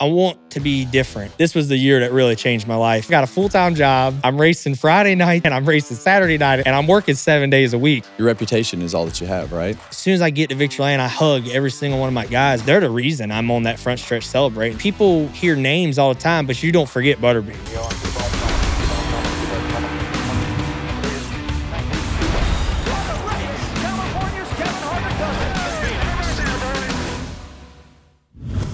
I want to be different. This was the year that really changed my life. I got a full-time job. I'm racing Friday night and I'm racing Saturday night and I'm working 7 days a week. Your reputation is all that you have, right? As soon as I get to Victory Lane, I hug every single one of my guys. They're the reason I'm on that front stretch celebrating. People hear names all the time, but you don't forget Butterbean.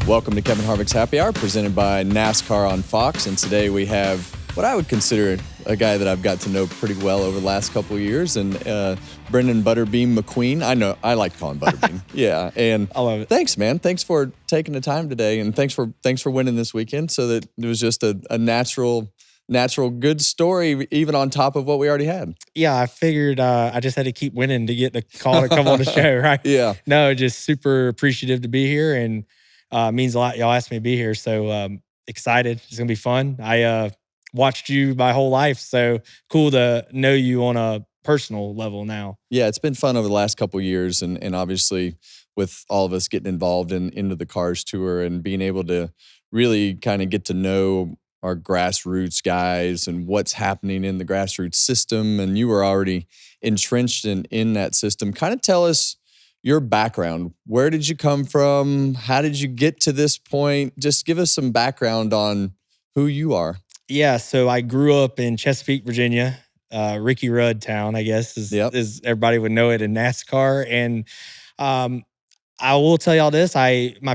Welcome to Kevin Harvick's Happy Hour, presented by Nascar on Fox. And today we have what I would consider a guy that I've got to know pretty well over the last couple of years, and Brenden Butterbean McQueen. I like calling Butterbean. Yeah, and I love it. Thanks, man. Thanks for taking the time today, and thanks for winning this weekend. So that it was just a natural good story, even on top of what we already had. Yeah, I figured I just had to keep winning to get the call to come on the show, right? Yeah. No, just super appreciative to be here, and means a lot. Y'all asked me to be here, so excited. It's gonna be fun. I watched you my whole life, so cool to know you on a personal level now. Yeah, it's been fun over the last couple of years, and obviously with all of us getting involved into the Cars Tour and being able to really kind of get to know our grassroots guys and what's happening in the grassroots system. And you were already entrenched in that system. Kind of tell us your background. Where did you come from? How did you get to this point? Just give us some background on who you are. Yeah, so I grew up in Chesapeake, Virginia, Ricky Rudd town, I guess, is everybody would know it in NASCAR. And I will tell y'all this: my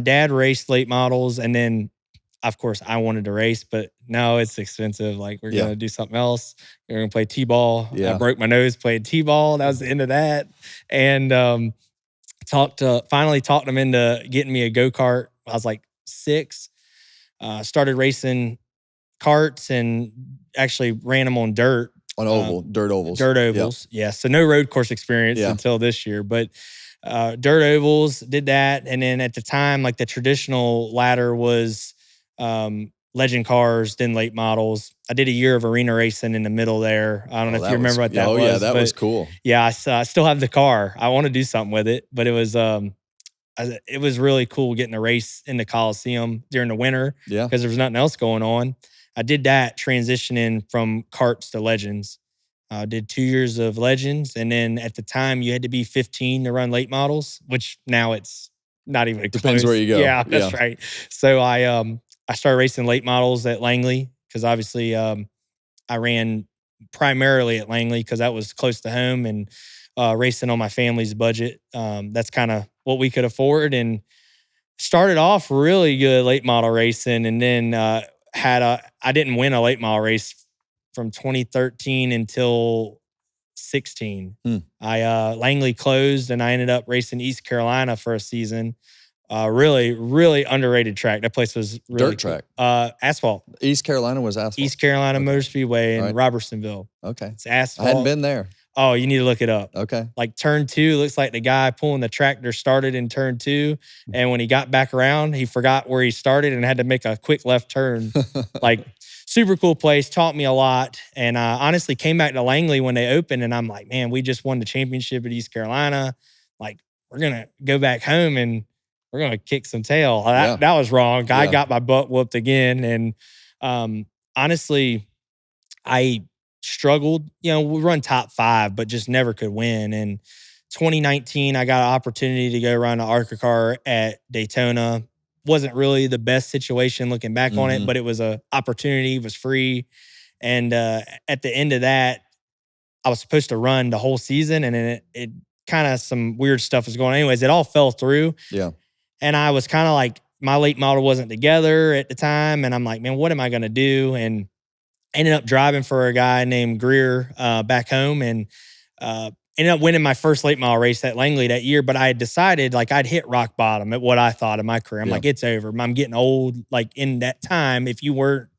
dad raced late models, and then of course I wanted to race, but no, it's expensive. Like, we're gonna do something else. We're gonna play T-ball. I broke my nose playing T-ball. That was the end of that. And finally talked them into getting me a go-kart. I was like 6. Started racing karts and actually ran them on dirt. On dirt ovals. Dirt ovals, yeah. So no road course experience until this year, but dirt ovals, did that. And then at the time, like, the traditional ladder was legend cars, then late models. I did a year of arena racing in the middle there. I don't know if you remember what that was. Oh, yeah, that was cool. Yeah, I still have the car. I want to do something with it, but it was really cool getting to race in the Coliseum during the winter because there was nothing else going on. I did that, transitioning from karts to legends. I did 2 years of legends, and then at the time you had to be 15 to run late models, which now it's not even close. Depends where you go. Yeah, that's right. So I started racing late models at Langley because obviously I ran primarily at Langley because that was close to home, and racing on my family's budget. That's kind of what we could afford, and started off really good late model racing, and then I didn't win a late model race from 2013 until 16. Langley closed, and I ended up racing East Carolina for a season. Really, really underrated track. That place was really dirt track. Asphalt. East Carolina was asphalt. East Carolina Motor Speedway in Robertsonville. Okay. It's asphalt. I hadn't been there. Oh, you need to look it up. Okay. Like, turn 2 looks like the guy pulling the tractor started in turn 2. And when he got back around, he forgot where he started and had to make a quick left turn. Like, super cool place, taught me a lot. And honestly came back to Langley when they opened, and I'm like, man, we just won the championship at East Carolina. Like, we're going to go back home and we're going to kick some tail. That was wrong. I got my butt whooped again. And honestly, I struggled. We run top 5, but just never could win. And 2019, I got an opportunity to go run an ARCA car at Daytona. Wasn't really the best situation looking back on it, but it was an opportunity. It was free. And at the end of that, I was supposed to run the whole season, and then it kind of, some weird stuff was going on. Anyways, it all fell through. Yeah. And I was kind of like, my late model wasn't together at the time, and I'm like, man, what am I going to do? And ended up driving for a guy named Greer back home, and ended up winning my first late model race at Langley that year. But I had decided, like, I'd hit rock bottom at what I thought of my career. I'm like, it's over. I'm getting old. Like, in that time, if you weren't,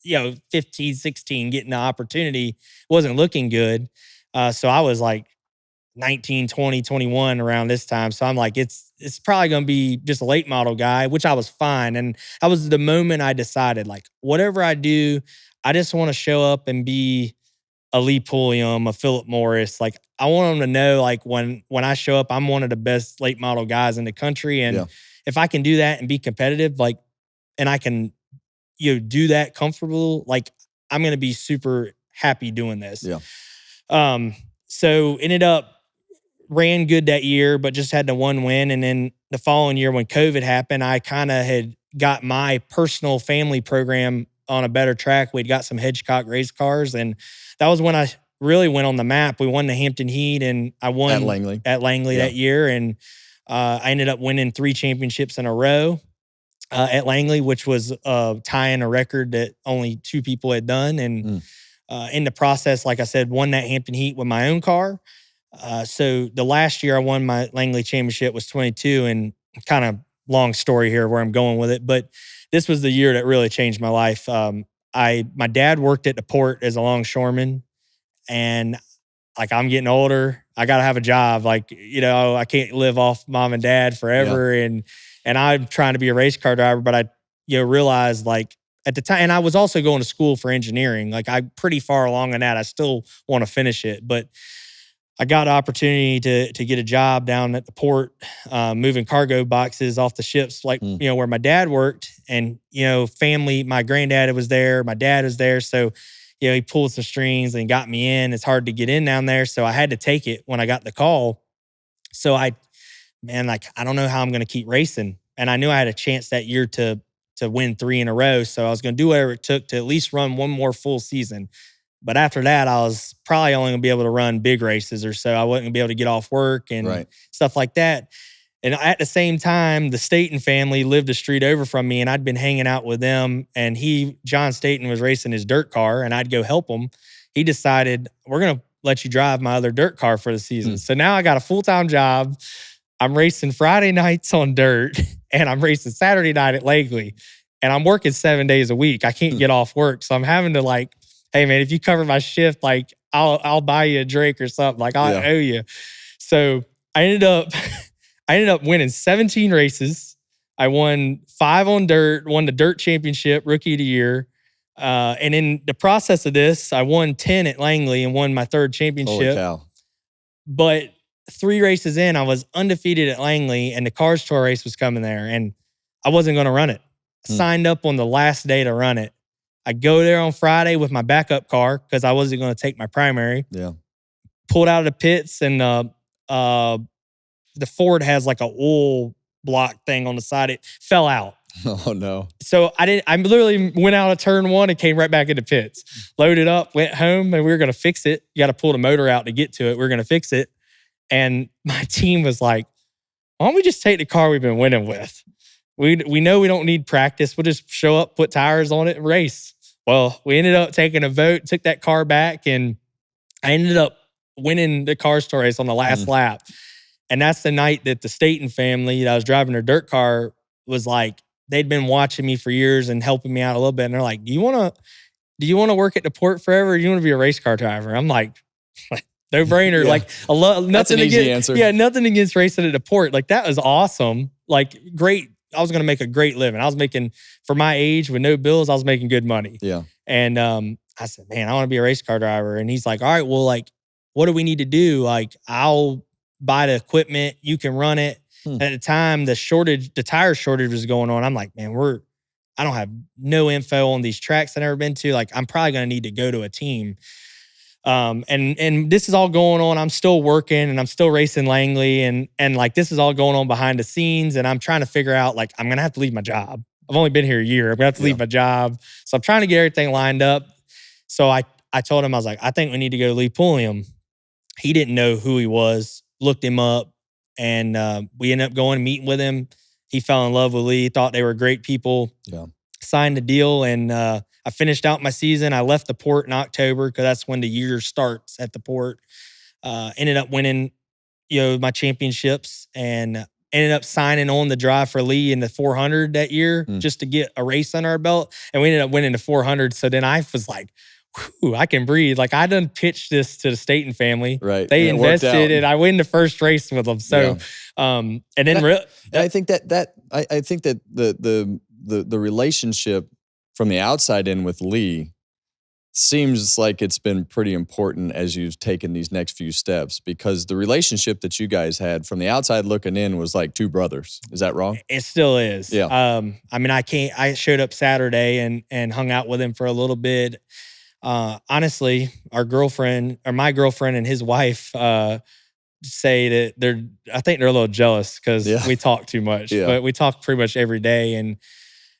15, 16, getting the opportunity, wasn't looking good. So I was like 19, 20, 21 around this time. So I'm like, it's probably going to be just a late model guy, which I was fine. And that was the moment I decided, like, whatever I do, I just want to show up and be a Lee Pulliam, a Philip Morris. Like, I want them to know, like, when I show up, I'm one of the best late model guys in the country. And if I can do that and be competitive, like, and I can, do that comfortable, like, I'm going to be super happy doing this. Yeah. So ended up ran good that year, but just had the one win. And then the following year when COVID happened, I kind of had got my personal family program on a better track. We'd got some Hedgecock race cars, and that was when I really went on the map. We won the Hampton Heat, and I won at Langley that year. And I ended up winning 3 championships in a row at Langley, which was tying a record that only 2 people had done. And in the process, like I said, won that Hampton Heat with my own car. So the last year I won my Langley championship was 22, and kind of long story here where I'm going with it, but this was the year that really changed my life. My dad worked at the port as a longshoreman, and like, I'm getting older. I got to have a job. Like, I can't live off mom and dad forever. Yeah. And I'm trying to be a race car driver, but I, realized, like, at the time, and I was also going to school for engineering. Like, I'm pretty far along in that. I still want to finish it, but I got an opportunity to get a job down at the port, moving cargo boxes off the ships, like, where my dad worked. And, family, my granddad was there, my dad was there. So, he pulled some strings and got me in. It's hard to get in down there. So I had to take it when I got the call. So I don't know how I'm going to keep racing. And I knew I had a chance that year to win 3 in a row. So I was going to do whatever it took to at least run one more full season. But after that, I was probably only going to be able to run big races or so. I wasn't going to be able to get off work and stuff like that. And at the same time, the Staten family lived a street over from me, and I'd been hanging out with them. And John Staten, was racing his dirt car, and I'd go help him. He decided, we're going to let you drive my other dirt car for the season. So now I got a full-time job. I'm racing Friday nights on dirt, and I'm racing Saturday night at Langley. And I'm working 7 days a week. I can't get off work. So I'm having to, like, hey, man, if you cover my shift, like, I'll buy you a drink or something. Like, I owe you. So I ended up winning 17 races. I won 5 on dirt, won the dirt championship, rookie of the year. And in the process of this, I won 10 at Langley and won my 3rd championship. Holy cow. But 3 races in, I was undefeated at Langley, and the Cars Tour race was coming there, and I wasn't going to run it. Signed up on the last day to run it. I go there on Friday with my backup car because I wasn't going to take my primary. Yeah. Pulled out of the pits, and the Ford has like a oil block thing on the side. It fell out. Oh no. So I literally went out of turn 1 and came right back into pits. Loaded up, went home, and we were going to fix it. You got to pull the motor out to get to it. We were going to fix it. And my team was like, why don't we just take the car we've been winning with? We know we don't need practice. We'll just show up, put tires on it, and race. Well, we ended up taking a vote, took that car back, and I ended up winning the Cars Tour race on the last lap. And that's the night that the Staten family that I was driving their dirt car was like, they'd been watching me for years and helping me out a little bit. And they're like, do you want to work at the port forever, or do you want to be a race car driver? I'm like, no brainer. Like, That's an easy answer. Yeah, nothing against racing at the port. Like, that was awesome. Like, great. I was going to make a great living. I was making, for my age with no bills, I was making good money. Yeah. And I said, man, I want to be a race car driver. And he's like, all right, well, like, what do we need to do? Like, I'll buy the equipment. You can run it. At the time, the tire shortage was going on. I'm like, man, I don't have no info on these tracks I've never been to. Like, I'm probably going to need to go to a team. And this is all going on. I'm still working and I'm still racing Langley, and like, this is all going on behind the scenes, and I'm trying to figure out, like, I'm going to have to leave my job. I've only been here a year. I'm going to have to leave my job. So I'm trying to get everything lined up. So I told him, I was like, I think we need to go to Lee Pulliam. He didn't know who he was, looked him up, and we ended up going and meeting with him. He fell in love with Lee, thought they were great people. Yeah. Signed the deal, and I finished out my season. I left the port in October because that's when the year starts at the port. Ended up winning, my championships, and ended up signing on the drive for Lee in the 400 that year just to get a race under our belt. And we ended up winning the 400. So then I was like, whew, I can breathe. Like, I done pitched this to the Staten family. Right. They invested, and I win the first race with them. So, and I think that I think that the relationship from the outside in with Lee seems like it's been pretty important as you've taken these next few steps, because the relationship that you guys had from the outside looking in was like two brothers. Is that wrong? It still is. Yeah. I mean, I showed up Saturday and hung out with him for a little bit. Honestly, my girlfriend and his wife say that I think they're a little jealous because we talk too much. Yeah. But we talk pretty much every day. And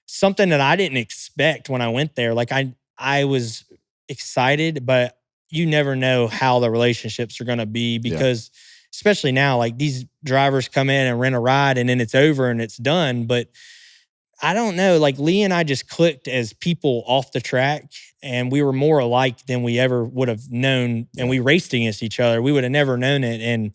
something that I didn't expect when I went there, like I was excited, but you never know how the relationships are going to be, because especially now, like these drivers come in and rent a ride and then it's over and it's done. But I don't know, like Lee and I just clicked as people off the track, and we were more alike than we ever would have known. And we raced against each other. We would have never known it. And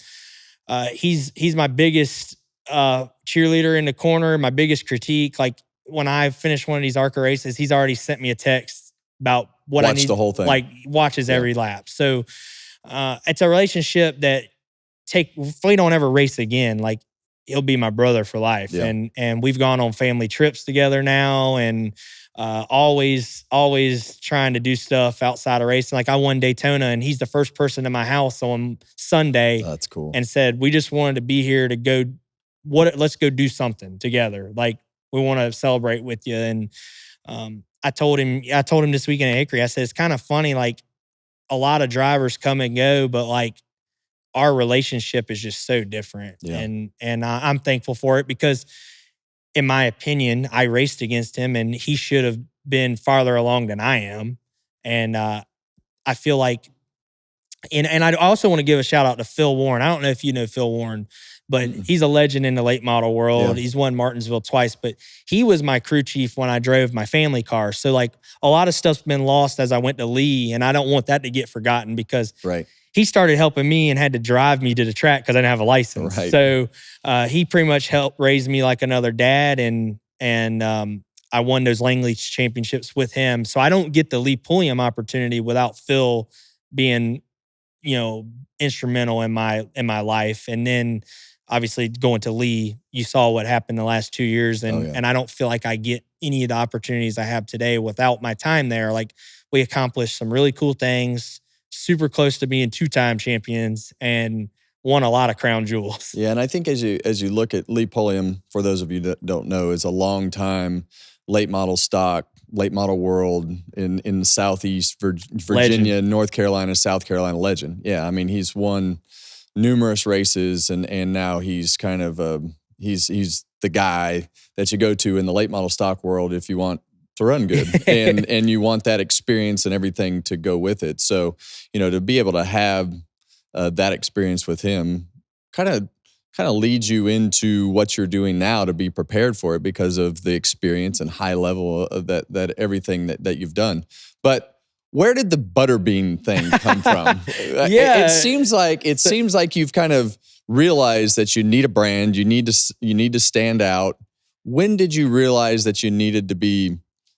he's my biggest cheerleader in the corner, my biggest critique. Like when I finish one of these ARCA races, he's already sent me a text about what I need. The whole thing. Like watches every lap. So it's a relationship that if we don't ever race again, like he'll be my brother for life. Yeah. And we've gone on family trips together now, and always trying to do stuff outside of racing. Like I won Daytona, and he's the first person in my house on Sunday. That's cool. And said, we just wanted to be here to go, let's go do something together. Like we want to celebrate with you. And I told him this weekend at Hickory, I said, it's kind of funny, like a lot of drivers come and go, but like our relationship is just so different. Yeah. And I'm thankful for it, because in my opinion, I raced against him and he should have been farther along than I am. And I feel like, and I also want to give a shout out to Phil Warren. I don't know if you know Phil Warren, but he's a legend in the late model world. Yeah. He's won Martinsville twice, but he was my crew chief when I drove my family car. So like a lot of stuff's been lost as I went to Lee, and I don't want that to get forgotten, because he started helping me and had to drive me to the track because I didn't have a license. Right. So he pretty much helped raise me like another dad, and I won those Langley championships with him. So I don't get the Lee Pulliam opportunity without Phil being, instrumental in my life. And then obviously going to Lee, you saw what happened the last 2 years. And I don't feel like I get any of the opportunities I have today without my time there. Like we accomplished some really cool things, super close to being 2-time champions, and won a lot of crown jewels. Yeah, and I think as you look at Lee Pulliam, for those of you that don't know, is a long time late model stock, late model world in Southeast Virginia, legend. North Carolina, South Carolina legend. Yeah, I mean, he's won numerous races, and now he's kind of he's the guy that you go to in the late model stock world if you want to run good and you want that experience and everything to go with it. So, to be able to have that experience with him kind of leads you into what you're doing now to be prepared for it, because of the experience and high level of that everything that you've done. But where did the Butterbean thing come from? It seems like you've kind of realized that you need a brand, you need to stand out. When did you realize that you needed to be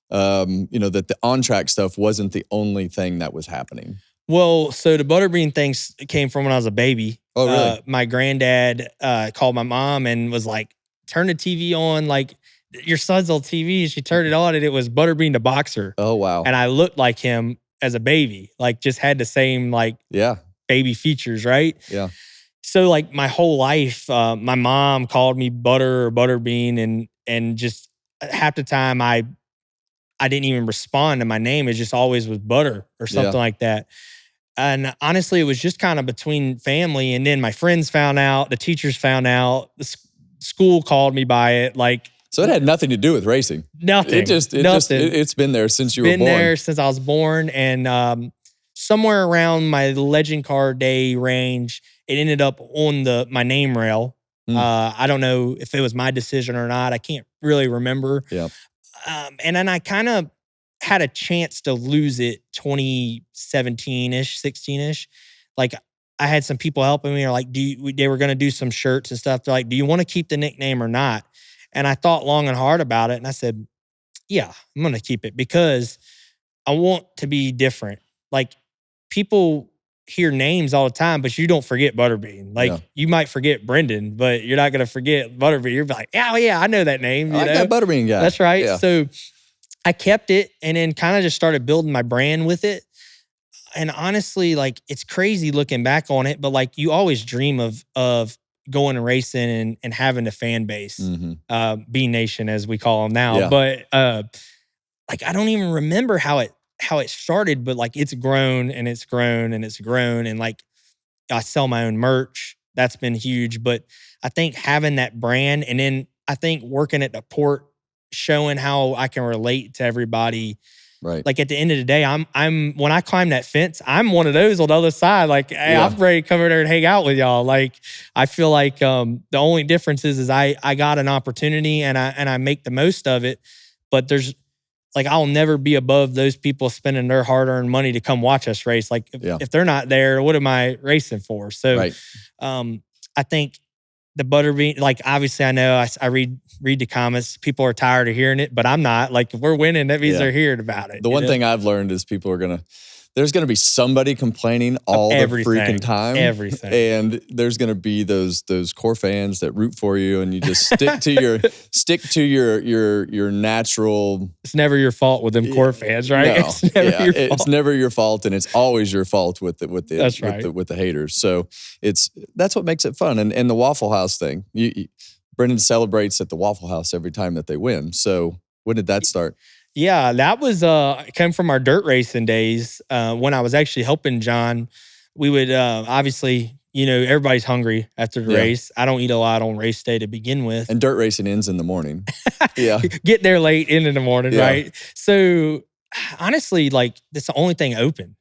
that the on-track stuff wasn't the only thing that was happening? Well, so the Butterbean thing came from when I was a baby. Oh, really? My granddad called my mom and was like, turn the TV on, like, your son's on TV. She turned it on, and it was Butterbean the boxer. Oh, wow. And I looked like him as a baby, like just had the same baby features, right? Yeah. So like my whole life, my mom called me Butter or Butterbean, and just half the time I didn't even respond to my name. It just always was Butter or something like that. And honestly, it was just kind of between family. And then my friends found out, the teachers found out, the school called me by it. Like, so it had nothing to do with racing. Nothing. It's been there since you were born. Been there since I was born. And somewhere around my legend car day range, it ended up on my name rail. I don't know if it was my decision or not. I can't really remember. Yeah. And then I kind of had a chance to lose it 2017-ish, 16-ish. Like I had some people helping me, or like, they were going to do some shirts and stuff. They're like, do you want to keep the nickname or not? And I thought long and hard about it. And I said, yeah, I'm going to keep it, because I want to be different. Like people hear names all the time, but you don't forget Butterbean. Like you might forget Brenden, but you're not going to forget Butterbean. You're like, oh yeah, I know that name. I got Butterbean guy. That's right. Yeah. So I kept it, and then kind of just started building my brand with it. And honestly, like it's crazy looking back on it, but like you always dream of going and racing and having a fan base, B Nation as we call them now. Yeah. But like I don't even remember how it started, but like it's grown and it's grown and it's grown. And like I sell my own merch. That's been huge. But I think having that brand, and then I think working at the port, showing how I can relate to everybody. Right. Like at the end of the day, I'm when I climb that fence, I'm one of those on the other side. Like, hey, I'm ready to come over there and hang out with y'all. Like, I feel like the only difference is I got an opportunity and I make the most of it. But there's like I'll never be above those people spending their hard-earned money to come watch us race. Like if they're not there, what am I racing for? So I think the Butterbean, like obviously I know I read the comments. People are tired of hearing it, but I'm not. Like if we're winning, that means they're hearing about it. The one thing I've learned is there's gonna be somebody complaining all the freaking time. Everything. And there's gonna be those core fans that root for you, and you just stick to your natural. It's never your fault with them core fans, right? No, it's never your fault. It's never your fault, and it's always your fault with the That's right. with the haters. So that's what makes it fun. And the Waffle House thing. Brenden celebrates at the Waffle House every time that they win. So when did that start? Yeah, that was came from our dirt racing days. When I was actually helping John, we would obviously, everybody's hungry after the race. I don't eat a lot on race day to begin with. And dirt racing ends in the morning. Get there late, in the morning, right? So honestly, like that's the only thing open.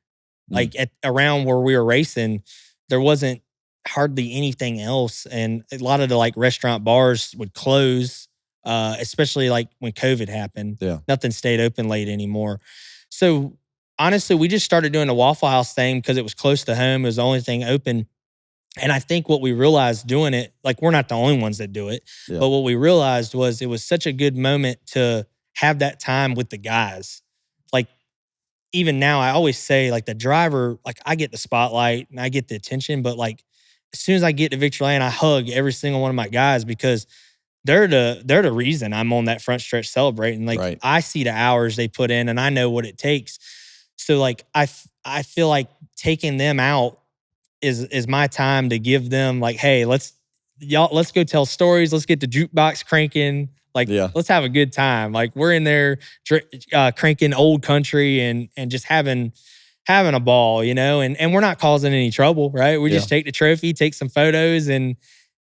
Like around where we were racing, there wasn't hardly anything else. And a lot of the like restaurant bars would close. Especially like when COVID happened, nothing stayed open late anymore. So honestly, we just started doing the Waffle House thing because it was close to home. It was the only thing open. And I think what we realized doing it, like we're not the only ones that do it, but what we realized was it was such a good moment to have that time with the guys. Like even now, I always say like the driver, like I get the spotlight and I get the attention, but like as soon as I get to victory lane, I hug every single one of my guys because they're the reason I'm on that front stretch celebrating. Like I see the hours they put in and I know what it takes. So like I feel like taking them out is my time to give them like, hey, let's go tell stories. Let's get the jukebox cranking. Like let's have a good time. Like we're in there cranking old country and just having a ball, and we're not causing any trouble, right? We just take the trophy, take some photos and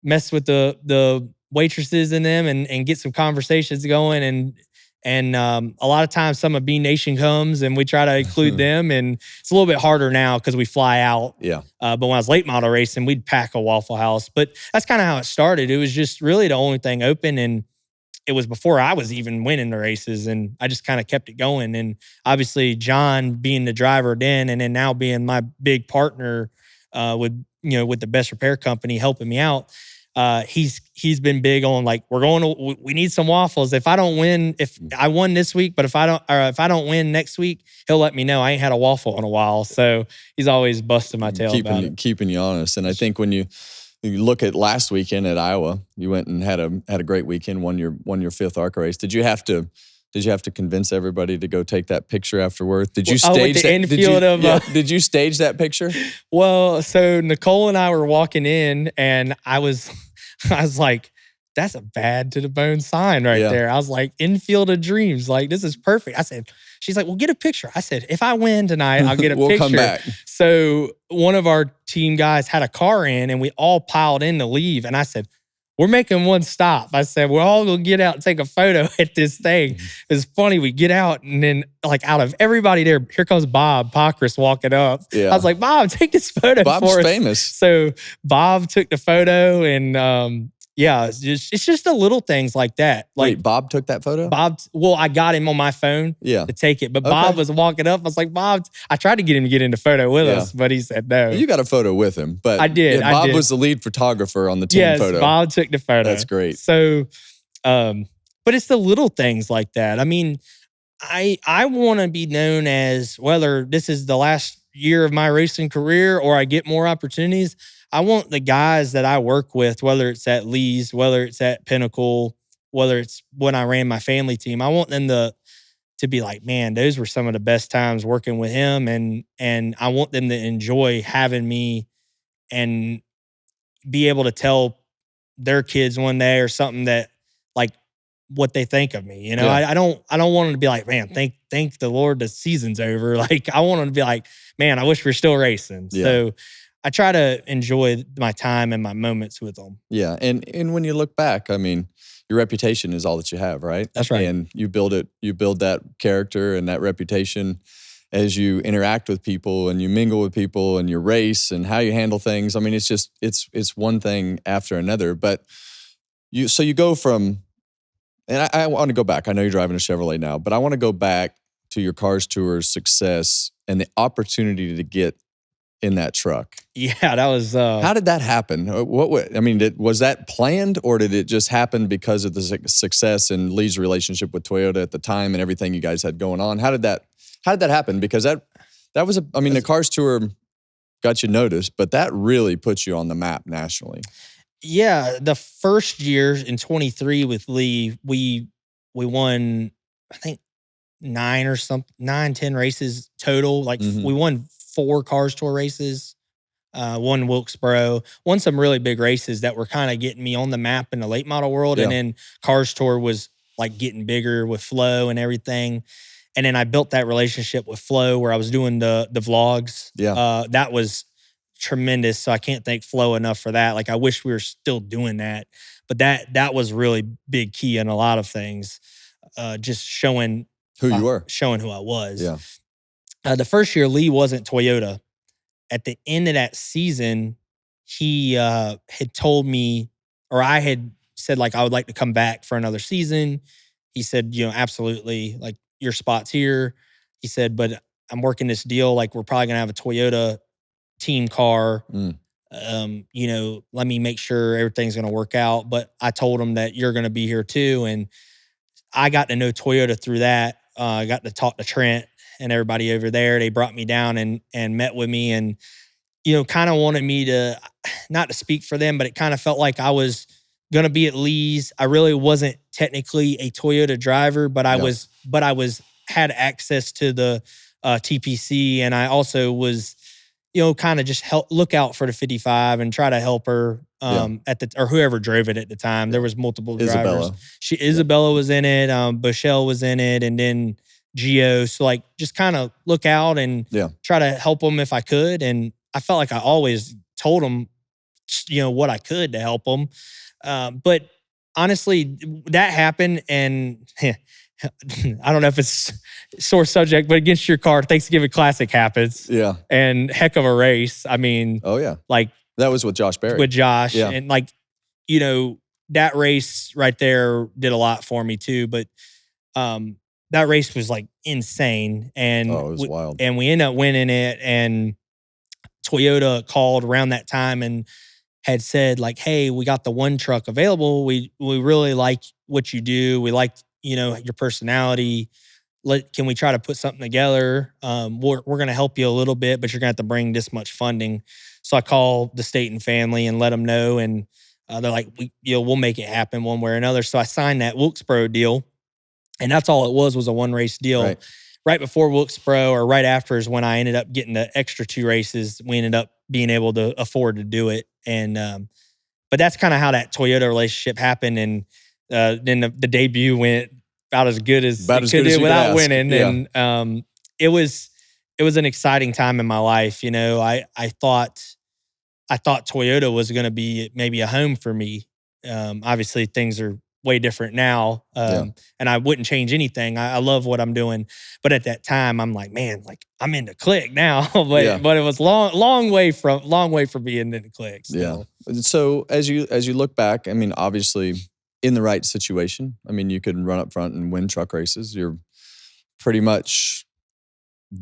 mess with the waitresses in them and get some conversations going. And a lot of times some of B Nation comes and we try to include them, and it's a little bit harder now because we fly out. But when I was late model racing, we'd pack a Waffle House. But that's kind of how it started. It was just really the only thing open, and it was before I was even winning the races, and I just kind of kept it going. And obviously John being the driver then, and then now being my big partner with the best repair company helping me out. He's been big on like we need some waffles. If I don't win, if I won this week, but if I don't win next week, he'll let me know. I ain't had a waffle in a while, so he's always busting my tail about it. Keeping you honest. And I think when you look at last weekend at Iowa, you went and had a great weekend, won your fifth ARCA race. Did you have to convince everybody to go take that picture afterward? Did you stage that? Did you stage that picture? Well, so Nicole and I were walking in, and I was like, "That's a bad to the bone sign right there." I was like, "Infield of dreams, like this is perfect." I said, "She's like, well, get a picture." I said, "If I win tonight, I'll get a we'll picture." Come back. So one of our team guys had a car in, and we all piled in to leave, and I said, we're making one stop. I said, we're all going to get out and take a photo at this thing. It's funny. We get out and then like out of everybody there, here comes Bob Pockris walking up. I was like, Bob, take this photo for us. Bob's famous. So Bob took the photo and it's just the little things like that. Like, wait, Bob took that photo? Well, I got him on my phone to take it, but Bob was walking up. I was like, Bob, I tried to get him to get in the photo with us, but he said no. You got a photo with him, but I did. Bob was the lead photographer on the team photo. Yes, Bob took the photo. That's great. So, but it's the little things like that. I mean, I want to be known as, whether this is the last year of my racing career or I get more opportunities, I want the guys that I work with, whether it's at Lee's, whether it's at Pinnacle, whether it's when I ran my family team, I want them to to be like, man, those were some of the best times working with him. And I want them to enjoy having me and be able to tell their kids one day or something that like what they think of me. You know, Yeah. I don't want them to be like, man, thank the Lord the season's over. Like I want them to be like, man, I wish we are still racing. Yeah. So I try to enjoy my time and my moments with them. Yeah. And when you look back, I mean, your reputation is all that you have, right? That's right. And you build that character and that reputation as you interact with people and you mingle with people and you race and how you handle things. I mean, it's just, it's one thing after another. But you go from, and I want to go back. I know you're driving a Chevrolet now, but I want to go back to your Cars Tour's success and the opportunity to get in that truck. Yeah, that was. How did that happen? Was that planned, or did it just happen because of the success and Lee's relationship with Toyota at the time and everything you guys had going on? How did that happen? Because that was the Cars Tour got you noticed, but that really puts you on the map nationally. Yeah, the first year in 23 with Lee, we won, I think 10 races total. Like we won 4 Cars Tour races, won Wilkesboro, won some really big races that were kind of getting me on the map in the late model world. Yeah. And then Cars Tour was like getting bigger with Flo and everything. And then I built that relationship with Flo where I was doing the vlogs. Yeah. That was tremendous. So I can't thank Flo enough for that. Like I wish we were still doing that, but that was really big key in a lot of things. Just showing who you were, showing who I was. Yeah. The first year Lee wasn't Toyota. At the end of that season, he had told me, or I had said like I would like to come back for another season. He said, absolutely, like your spot's here. He said, but I'm working this deal. Like we're probably gonna have a Toyota team car. Let me make sure everything's going to work out. But I told him that you're going to be here too. And I got to know Toyota through that. I got to talk to Trent and everybody over there. They brought me down and met with me and, kind of wanted me to, not to speak for them, but it kind of felt like I was going to be at Lee's. I really wasn't technically a Toyota driver, but I had access to the TPC. And I also was, kind of just look out for the 55 and try to help her or whoever drove it at the time. There was multiple drivers. Isabella was in it. Bushell was in it. And then Gio. So like just kind of look out and try to help them if I could. And I felt like I always told them, what I could to help them. But honestly, that happened. And I don't know if it's sore subject, but against your car, Thanksgiving Classic happens. Yeah. And heck of a race. I mean, oh yeah. Like that was with Josh Berry. With Josh. Yeah. And like, that race right there did a lot for me too. But that race was like insane. And it was wild. And we ended up winning it. And Toyota called around that time and had said like, hey, we got the one truck available. We really like what you do. We like, your personality. Can we try to put something together? We're going to help you a little bit, but you're going to have to bring this much funding. So I called the state and family and let them know. And they're like, we'll make it happen one way or another. So I signed that Wilkesboro deal. And that's all it was a one race deal. Right before Wilkesboro or right after is when I ended up getting the extra 2 races. We ended up being able to afford to do it. And, but that's kind of how that Toyota relationship happened. And then the debut went about as good as it could do without winning. Yeah. And it was an exciting time in my life. I thought Toyota was going to be maybe a home for me. Obviously things are way different now. And I wouldn't change anything. I love what I'm doing. But at that time I'm like, man, like I'm in the clique now. but it was long way from being in the clique still. Yeah. So as you look back, I mean, obviously in the right situation, I mean, you could run up front and win truck races. You're pretty much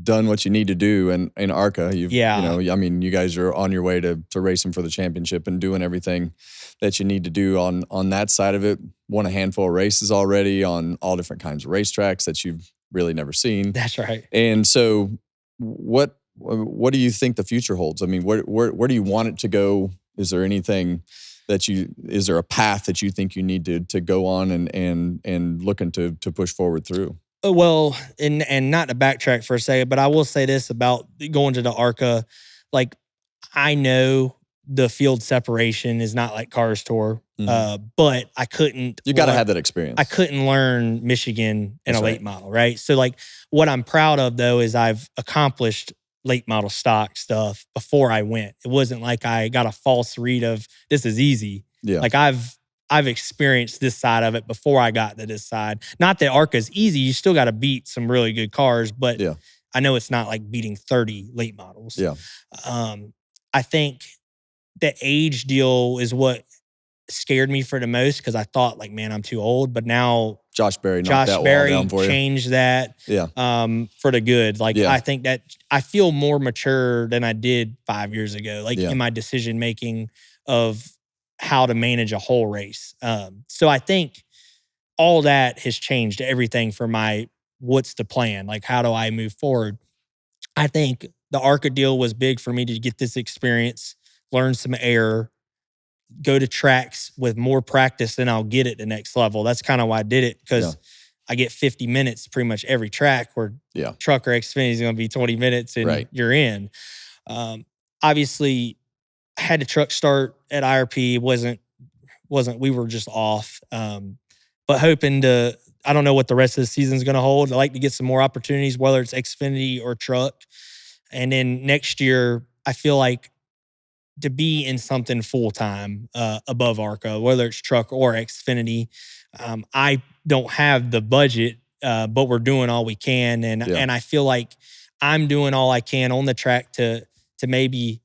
done what you need to do in ARCA. You guys are on your way to racing for the championship and doing everything that you need to do on that side of it. Won a handful of races already on all different kinds of racetracks that you've really never seen. That's right. And so what do you think the future holds? I mean, where do you want it to go? Is there anything is there a path that you think you need to go on and looking to push forward through? Well, and not to backtrack for a second, but I will say this about going to the ARCA. Like, I know the field separation is not like Cars Tour, but I couldn't. You got to have that experience. I couldn't learn Michigan in That's a late model, right? So, like, what I'm proud of though is I've accomplished late model stock stuff before I went. It wasn't like I got a false read of this is easy. Yeah. Like I've experienced this side of it before I got to this side. Not that ARCA's easy. You still got to beat some really good cars, but I know it's not like beating 30 late models. Yeah. I think the age deal is what scared me for the most because I thought like, man, I'm too old. But now Josh Berry changed that for the good. Like I think that I feel more mature than I did 5 years ago, like in my decision making of how to manage a whole race. So I think all that has changed everything for my what's the plan? Like, how do I move forward? I think the ARCA deal was big for me to get this experience, learn some air, go to tracks with more practice than I'll get at the next level. That's kind of why I did it, because I get 50 minutes pretty much every track, where truck or Xfinity is going to be 20 minutes and you're in. Obviously, had the truck start at IRP, wasn't we were just off. But hoping to, I don't know what the rest of the season is going to hold. I like to get some more opportunities, whether it's Xfinity or truck. And then next year, I feel like to be in something full-time above ARCA, whether it's truck or Xfinity. I don't have the budget, but we're doing all we can. And I feel like I'm doing all I can on the track to maybe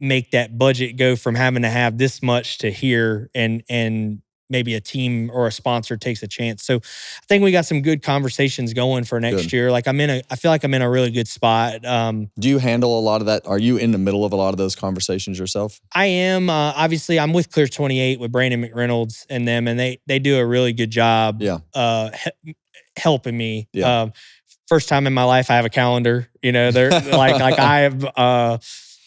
make that budget go from having to have this much to here, and maybe a team or a sponsor takes a chance. So I think we got some good conversations going for next year. Like I feel like I'm in a really good spot. Do you handle a lot of that? Are you in the middle of a lot of those conversations yourself? I am. Obviously, I'm with Clear 28 with Brenden McReynolds and them, and they do a really good job helping me. First time in my life I have a calendar. You know, they're like I have.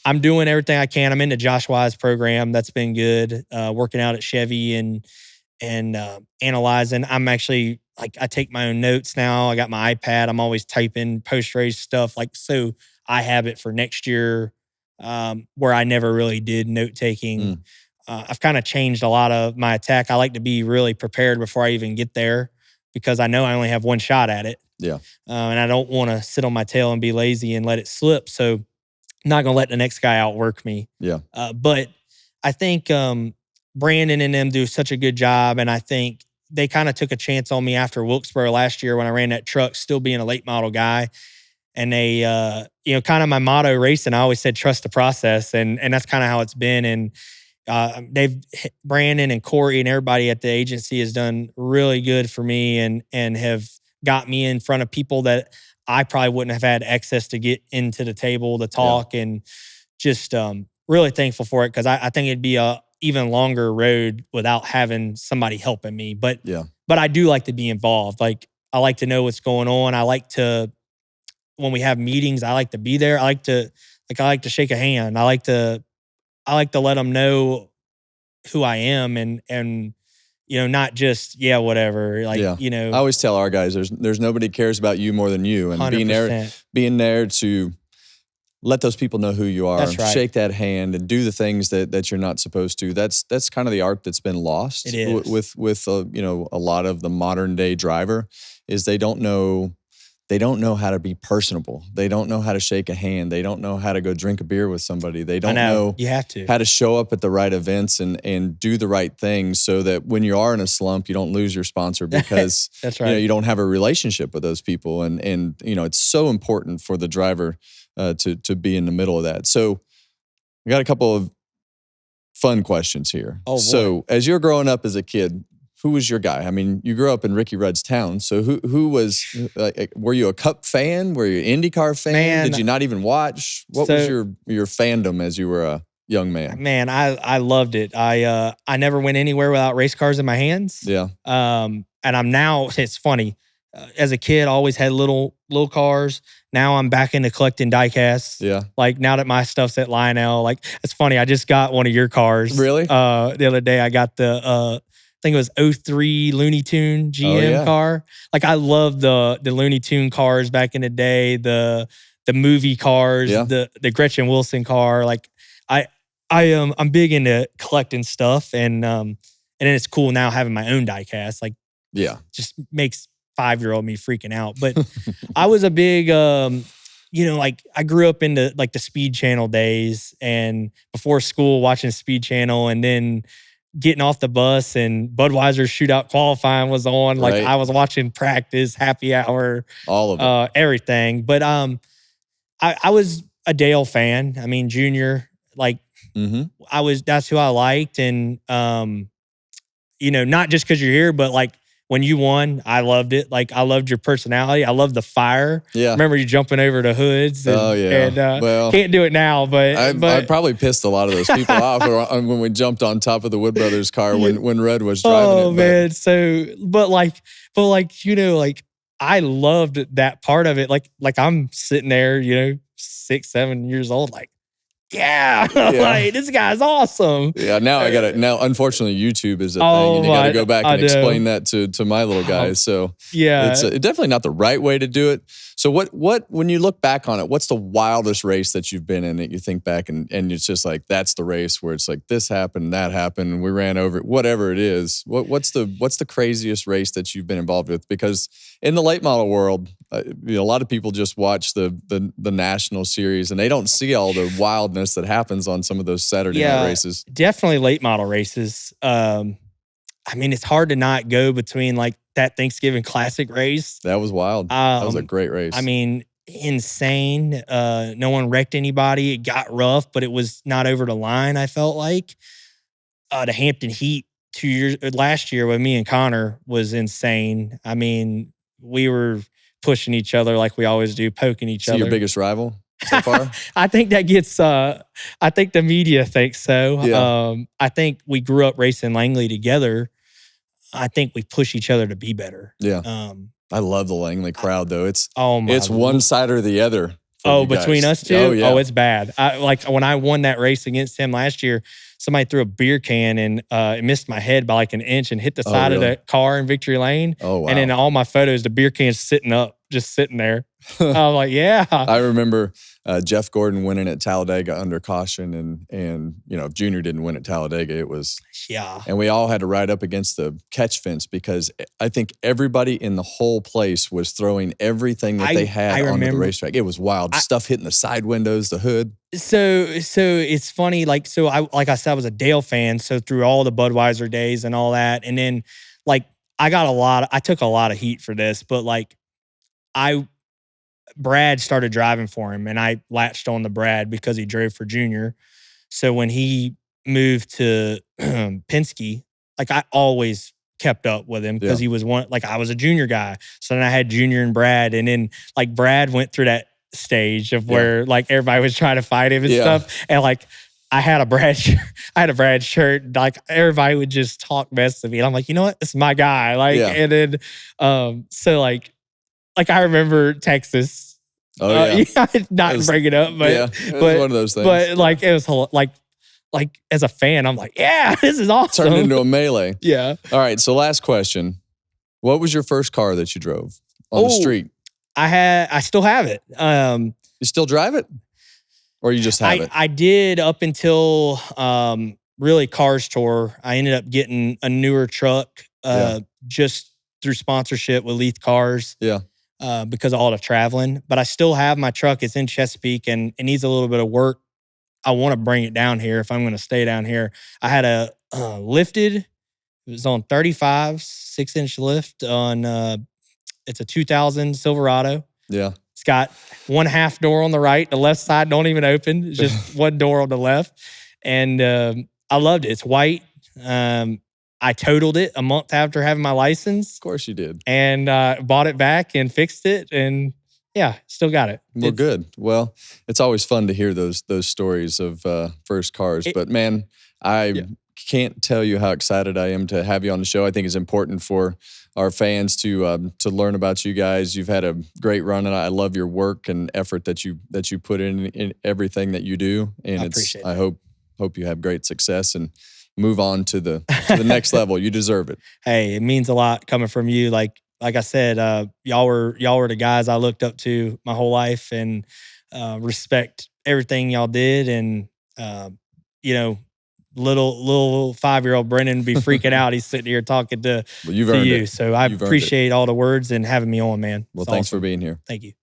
I'm doing everything I can. I'm in the Josh Wise program. That's been good. Working out at Chevy and analyzing. I'm actually like, I take my own notes now. I got my iPad. I'm always typing post-race stuff. Like, so I have it for next year, where I never really did note taking. I've kind of changed a lot of my attack. I like to be really prepared before I even get there, because I know I only have one shot at it. And I don't want to sit on my tail and be lazy and let it slip. So not going to let the next guy outwork me. But I think Brenden and them do such a good job. And I think they kind of took a chance on me after Wilkesboro last year when I ran that truck, still being a late model guy. And they, kind of my motto racing, I always said, trust the process. And that's kind of how it's been. And Brenden and Corey and everybody at the agency has done really good for me and have got me in front of people that I probably wouldn't have had access to get into the table to talk, and just really thankful for it, because I think it'd be a even longer road without having somebody helping me. But I do like to be involved. Like, I like to know what's going on. I like to, when we have meetings, I like to be there. I like to shake a hand. I like to let them know who I am and not just, whatever. Like, I always tell our guys, there's nobody cares about you more than you. And 100%. being there to let those people know who you are, shake that hand, and do the things that you're not supposed to. That's kind of the art that's been lost. It is. with a lot of the modern day driver, is they don't know how to be personable. They don't know how to shake a hand. They don't know how to go drink a beer with somebody. They don't know you have to. how to show up at the right events and do the right things, so that when you are in a slump, you don't lose your sponsor because That's right. you don't have a relationship with those people. And it's so important for the driver to be in the middle of that. So I got a couple of fun questions here. Oh, boy. So as you're growing up as a kid, who was your guy? I mean, you grew up in Ricky Rudd's town. So who was, were you a Cup fan? Were you an IndyCar fan? Man, did you not even watch? What was your fandom as you were a young man? Man, I loved it. I never went anywhere without race cars in my hands. And I'm now, it's funny, as a kid, I always had little cars. Now I'm back into collecting diecasts. Like, now that my stuff's at Lionel, like, it's funny, I just got one of your cars. Really? The other day I got the think it was '03 Looney Tune GM car. Like I love the Looney Tune cars back in the day, the movie cars, the Gretchen Wilson car. Like I'm big into collecting stuff, and then it's cool now having my own diecast. Like just makes 5-year-old me freaking out. But I was a big like I grew up into like the Speed Channel days, and before school watching Speed Channel, and then getting off the bus and Budweiser shootout qualifying was on. Like I was watching practice, happy hour, all of it, everything. But I was a Dale fan. I mean, Junior, like that's who I liked. And not just because you're here, but like when you won, I loved it. Like I loved your personality. I loved the fire. Yeah. Remember you jumping over the hoods. And, well, can't do it now, but I probably pissed a lot of those people off when we jumped on top of the Wood Brothers car when Red was driving it. Oh man. So, but I loved that part of it. Like I'm sitting there, 6, 7 years old, like, like this guy's awesome. Yeah, now unfortunately YouTube is a thing, and you gotta go back and explain that to my little guys. So it's definitely not the right way to do it. So what when you look back on it, what's the wildest race that you've been in that you think back and it's just like that's the race where it's like this happened, that happened, we ran over it, whatever it is. What's the craziest race that you've been involved with? Because in the late model world, a lot of people just watch the national series and they don't see all the wildness that happens on some of those Saturday night races. Definitely late model races. I mean, it's hard to not go between like that Thanksgiving Classic race. That was wild. That was a great race. I mean, insane. No one wrecked anybody. It got rough, but it was not over the line, I felt like. The Hampton Heat last year with me and Connor was insane. I mean, we were pushing each other like we always do, poking each other. Your biggest rival so far? I think that gets, I think the media thinks so. Yeah. I think we grew up racing Langley together. I think we push each other to be better. Yeah. I love the Langley crowd though. It's it's one side or the other. Between us two? Oh, yeah. It's bad. Like when I won that race against him last year, somebody threw a beer can and it missed my head by like an inch and hit the side of the car in Victory Lane. Oh, wow. And in all my photos, the beer can's sitting up, just sitting there. I was like, yeah. I remember Jeff Gordon winning at Talladega under caution, and Junior didn't win at Talladega. It was and we all had to ride up against the catch fence because I think everybody in the whole place was throwing everything that they had onto the racetrack. It was wild. Stuff hitting the side windows, the hood. So it's funny. Like I said, I was a Dale fan. So through all the Budweiser days and all that, and then like I took a lot of heat for this, but like Brad started driving for him, and I latched on to Brad because he drove for Junior. So when he moved to Penske, like I always kept up with him because he was I was a Junior guy. So then I had Junior and Brad, and then like Brad went through that stage of where like everybody was trying to fight him and stuff, and like I had a Brad shirt. Like everybody would just talk mess to me, and I'm like, you know what, this is my guy. Like, and then so like I remember Texas. Oh yeah, not to bring it up, but it was one of those things. But like it was like as a fan, I'm like, yeah, this is awesome. Turned into a melee. Yeah. All right. So last question: what was your first car that you drove on the street? I still have it. You still drive it, or you just have it? I did up until really Cars Tour. I ended up getting a newer truck just through sponsorship with Leith Cars. Yeah. Because of all the traveling. But I still have my truck. It's in Chesapeake and it needs a little bit of work. I want to bring it down here if I'm going to stay down here. I had a lifted. It was on 35s, 6-inch lift on, it's a 2000 Silverado. Yeah. It's got one half door on the right. The left side don't even open. It's just one door on the left. And I loved it. It's white. I totaled it a month after having my license. Of course you did. And bought it back and fixed it. And still got it. Well, good. Well, it's always fun to hear those stories of first cars. But man, I can't tell you how excited I am to have you on the show. I think it's important for our fans to learn about you guys. You've had a great run, and I love your work and effort that you put in everything that you do. And I appreciate I hope you have great success. And move on to the next level. You deserve it. Hey, it means a lot coming from you. Like I said, y'all were the guys I looked up to my whole life, and respect everything y'all did. And you know, little 5-year-old Brenden be freaking out. He's sitting here talking to Well, you've earned you. it. So I You've earned it. appreciate all the words and having me on, man. Well, It's thanks awesome. for being here. Thank you.